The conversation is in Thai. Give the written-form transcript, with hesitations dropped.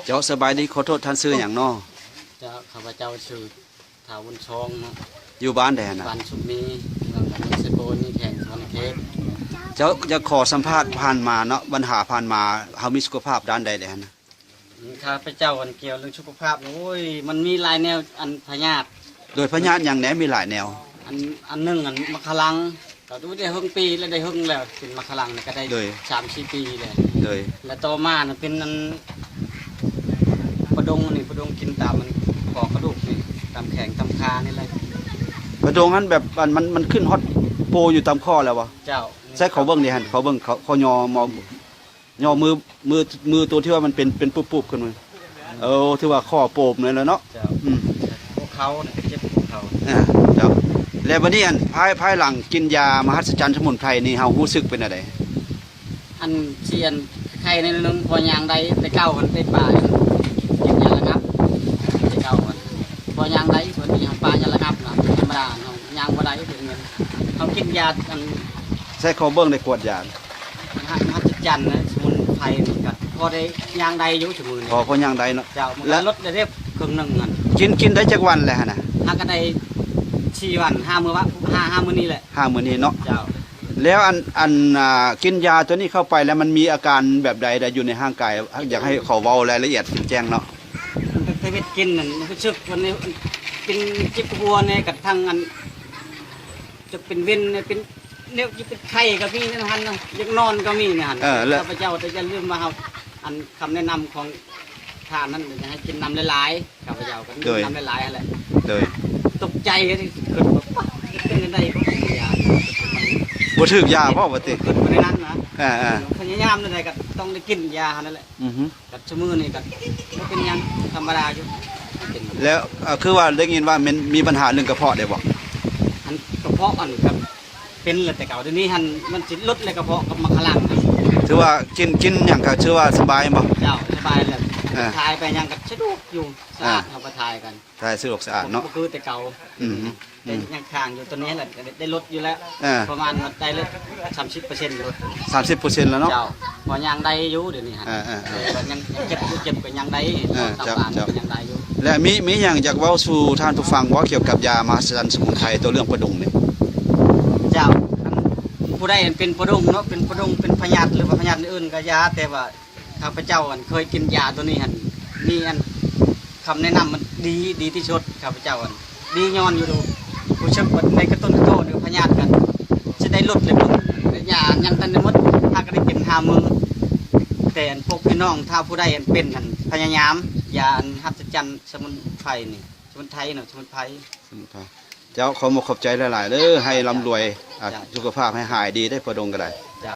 เจ้าสบายดีขอโทษท่านซื้ออย่างน้อจะข้าพเจ้าชื่อถาวุนชองนะอยู่บ้านแดนนะบ้านสุมีเมืองเม็กซิโกนี่แข่งสวนเค้กเจ้าจะขอสัมภาษณ์ผ่านมาเนาะปัญหาผ่านมาเฮามีสุขภาพด้านใดแดนนะข้าพเจ้าอันเกี่ยวเรื่องสุขภาพโอ้ยมันมีหลายแนวอันพยาธิโดยพยาธิอย่างแหนมีหลายแนวอันหนึ่งอันมะขลังก็ดูได้หึ่งปีแล้วได้หึ่งแล้วเป็นมะขลังก็ได้3-4 ปีเลยแล้วต่อมาเป็นอันประดงนี่ประดงกินตามมันขอกระดูกนี่ตามแข็งตามคานี่เลยประดงนั้นแบบมันขึ้นฮอตโปอยู่ตามข้อแล้ววะเจ้าใช่เขาเบิ้งนี่ฮะเขาเบิ้งเขายอมือตัวที่ว่ามันเป็นปุ๊บขึ้นมาที่ว่าข้อโปบเลยแล้วเนาะพวกเขาเจ็บพวกเขาเจ้าแล้ววันนี้อันภายหลังกินยามหัศจรรย์สมุนไพรนี่เฮารู้สึกเป็นอะไรอันเชียนใครในนึงพอยางใดไปเก้ามันไปป่ากินยาละงับไปเก้ามันพอยางใดส่วนนี้ของป่ายาละงับนะธรรมดาเขายางบ่ได้ถึงเงินเขากินยาอันใช้เขาเบิ้งในขวดยาหัศจรรย์นะสมุนไพรนี่ก็พอได้ยางใดอยู่ถึงมือพอยางใดเนาะแล้วลดได้เรียบครึ่งนึงเงินกินได้จักวันแหละนะถ้าก็ได้4 วัน5 มื้อวะ5 มื้อนี้แหละ5 มื้อนี้เนาะแล้วกินยาตัวนี้เข้าไปแล้วมันมีอาการแบบใดอยู่ในร่างกายอยากให้เขาเว้ารายละเอียดแจ้งเนาะไปกินนั่นรู้สึกวันนี้เป็นจิบหัวเนี่ยกับทางอันจะเป็นเว้นเป็นเนี่ยจะเป็นไข้ก็มีนั่นฮันยังนอนก็มีเนี่ยฮันข้าพเจ้าจะลืมมาเอาอันคำแนะนำของทานนั้นจะให้กินน้ำหลายๆข้าพเจ้าก็กินน้ำหลายๆอะไรตกใจก็เกิดแบบเป็นได้ก็ยาบ่ถึกยาเพราะว่าติเกิดในนั้นนะพยายามนั่นแหละก็ต้องได้กินยานั่นแหละกับชั่วโมงนี่ก็เป็นยังธรรมดาอยู่แล้วคือว่าได้ยินว่ามันมีปัญหาเรื่องกระเพาะได้บ่อันกระเพาะอันกับเป็นเลยแต่เก่าเดี๋ยวนี้มันสิลดเลยกระเพาะกับมะขลังถือว่ากินอย่างก็ชื่อว่าสบายบ่เจ้าสบายเลยทายไปยังกับสะดวกอยู่สะอาดเอาไปทายกันทายสะดวกสะอาดเนาะก็คือแต่เก่ายังค้างอยู่ตัวนี้แหละได้ลดอยู่แล้วประมาณได้ลด30%ลด30%แล้วเนาะพอยางได้อยู่เดี๋ยวนี้ฮะยังเจ็บก็ยังได้ตามบ้านก็ยังได้อยู่และมีอย่างอยากเว้าสู่ท่านผู้ฟังว่าเกี่ยวกับยามหัศจรรย์สมุนไพรตัวเรื่องประดุงนี่เจ้าผู้ใดเป็นประดุงเนาะเป็นประดุงเป็นพยาธิหรือว่าพยาธิอื่นก็ยาแต่ว่าข้าพเจ้าเคยกินยาตัวนี้ฮะมีอันคำแนะนำมันดีที่สุดข้าพเจ้าดีย้อนอยู่ดูผู้ชมในกระตุ้นโตหรือพยาธิกันจะได้ลดเลยมั้งยายังตันมดถ้าก็ได้กิน5 มื้อแต่พวกพี่น้องถ้าผู้ใดเป็นพยายามยาหัศจรรย์สมุนไพรนี่สมุนไพรเนาะสมุนไพรเจ้าขอขอบใจหลายๆให้ร่ำรวยสุขภาพให้หายดีได้ประดงก็ได้